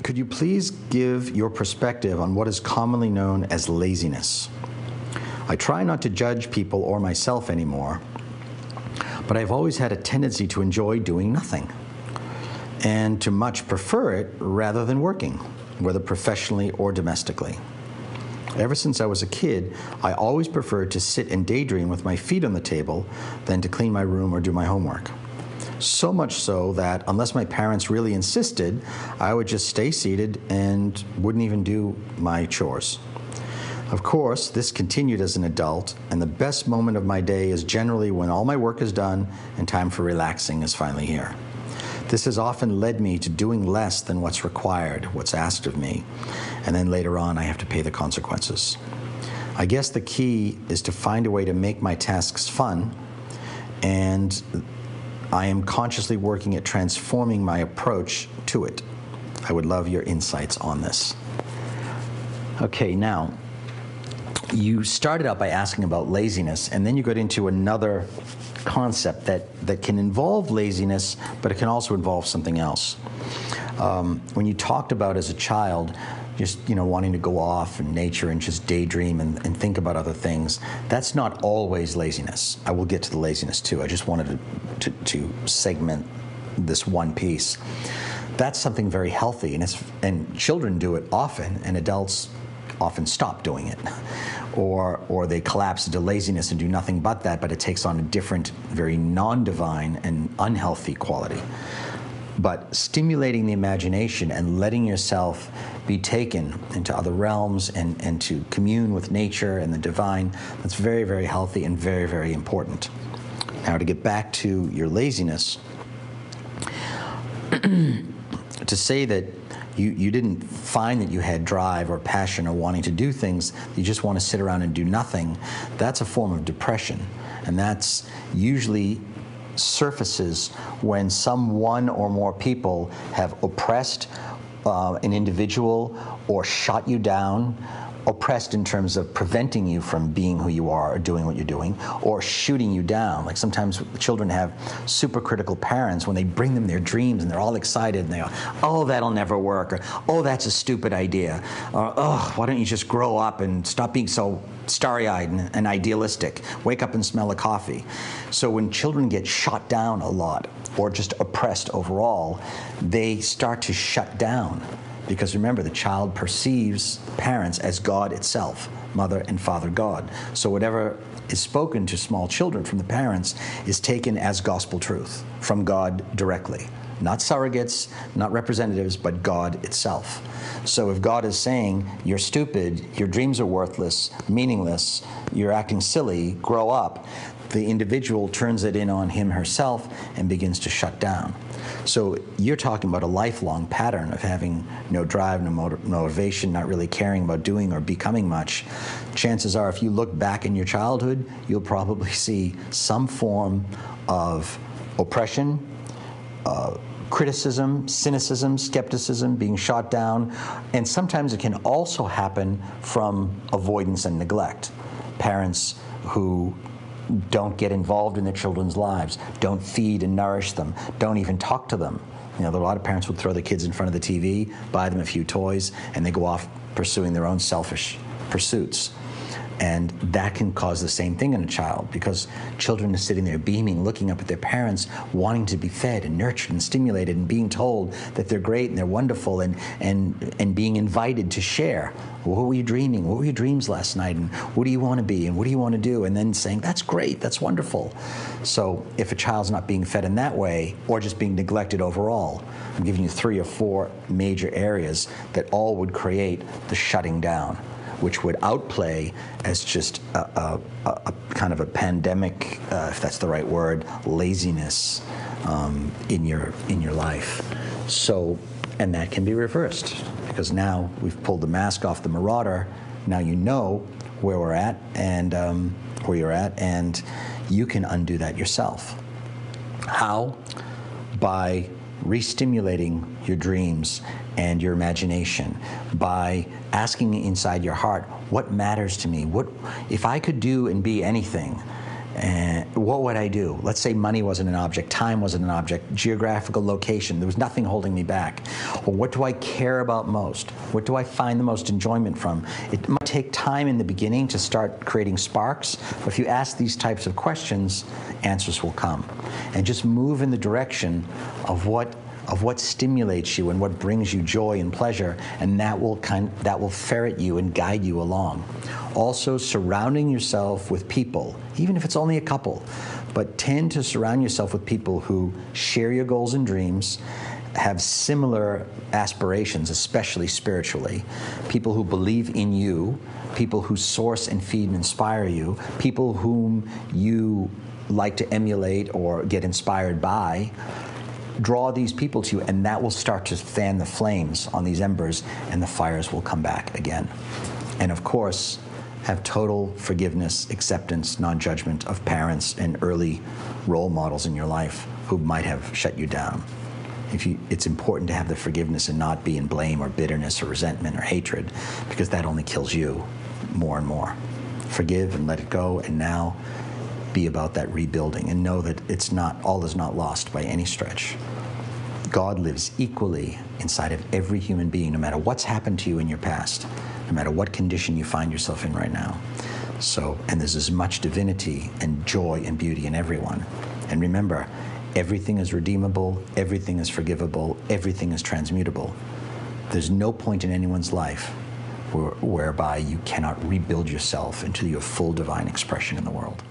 Could you please give your perspective on what is commonly known as laziness? I try not to judge people or myself anymore, but I've always had a tendency to enjoy doing nothing and to much prefer it rather than working, whether professionally or domestically. Ever since I was a kid, I always preferred to sit and daydream with my feet on the table than to clean my room or do my homework. So much so that unless my parents really insisted, I would just stay seated and wouldn't even do my chores. Of course, this continued as an adult, and the best moment of my day is generally when all my work is done and time for relaxing is finally here. This has often led me to doing less than what's required, what's asked of me, and then later on I have to pay the consequences. I guess the key is to find a way to make my tasks fun, and I am consciously working at transforming my approach to it. I would love your insights on this. Okay, now, you started out by asking about laziness, and then you got into another concept that can involve laziness, but it can also involve something else. When you talked about as a child, just wanting to go off in nature and just daydream and think about other things, that's not always laziness. I will get to the laziness too. I just wanted to segment this one piece. That's something very healthy, and children do it often, and adults often stop doing it, or they collapse into laziness and do nothing but that, but it takes on a different, very non-divine and unhealthy quality. But stimulating the imagination and letting yourself be taken into other realms and to commune with nature and the divine, that's very, very healthy and very, very important. Now, to get back to your laziness, to say that you didn't find that you had drive or passion or wanting to do things, you just want to sit around and do nothing, that's a form of depression. And that's usually surfaces when one or more people have oppressed an individual or shot you down, oppressed in terms of preventing you from being who you are or doing what you're doing, or shooting you down. Like sometimes children have super critical parents when they bring them their dreams and they're all excited and they go, oh, that'll never work, or oh, that's a stupid idea, or oh, why don't you just grow up and stop being so starry-eyed and idealistic, wake up and smell a coffee. So when children get shot down a lot or just oppressed overall, they start to shut down. Because remember, the child perceives parents as God itself, mother and father God. So whatever is spoken to small children from the parents is taken as gospel truth from God directly. Not surrogates, not representatives, but God itself. So if God is saying, you're stupid, your dreams are worthless, meaningless, you're acting silly, grow up, the individual turns it in on him herself and begins to shut down. So you're talking about a lifelong pattern of having no drive, no motivation, not really caring about doing or becoming much. Chances are, if you look back in your childhood, you'll probably see some form of oppression, criticism, cynicism, skepticism, being shot down, and sometimes it can also happen from avoidance and neglect. Parents who don't get involved in their children's lives, don't feed and nourish them, don't even talk to them. A lot of parents would throw their kids in front of the TV, buy them a few toys, and they go off pursuing their own selfish pursuits. And that can cause the same thing in a child, because children are sitting there beaming, looking up at their parents, wanting to be fed and nurtured and stimulated and being told that they're great and they're wonderful and being invited to share. What were you dreaming? What were your dreams last night? And what do you want to be? And what do you want to do? And then saying, that's great, that's wonderful. So if a child's not being fed in that way, or just being neglected overall, I'm giving you 3 or 4 major areas that all would create the shutting down, which would outplay as just a kind of a pandemic, if that's the right word, laziness in your life. So, and that can be reversed, because now we've pulled the mask off the marauder. Now you know where we're at and where you're at, and you can undo that yourself. How? By re-stimulating your dreams and your imagination, by asking inside your heart, what matters to me? What if I could do and be anything? And what would I do? Let's say money wasn't an object, time wasn't an object, geographical location, there was nothing holding me back. Or what do I care about most? What do I find the most enjoyment from? It might take time in the beginning to start creating sparks, but if you ask these types of questions, answers will come. And just move in the direction of what stimulates you and what brings you joy and pleasure, and that will ferret you and guide you along. Also, surrounding yourself with people, even if it's only a couple, but tend to surround yourself with people who share your goals and dreams, have similar aspirations, especially spiritually, people who believe in you, people who source and feed and inspire you, people whom you like to emulate or get inspired by. Draw these people to you, and that will start to fan the flames on these embers, and the fires will come back again. And of course, have total forgiveness, acceptance, non-judgment of parents and early role models in your life who might have shut you down. It's important to have the forgiveness and not be in blame or bitterness or resentment or hatred, because that only kills you more and more. Forgive and let it go, and now be about that rebuilding, and know that all is not lost by any stretch. God lives equally inside of every human being, no matter what's happened to you in your past, no matter what condition you find yourself in right now. And there's as much divinity and joy and beauty in everyone. And remember, everything is redeemable, everything is forgivable, everything is transmutable. There's no point in anyone's life whereby you cannot rebuild yourself into your full divine expression in the world.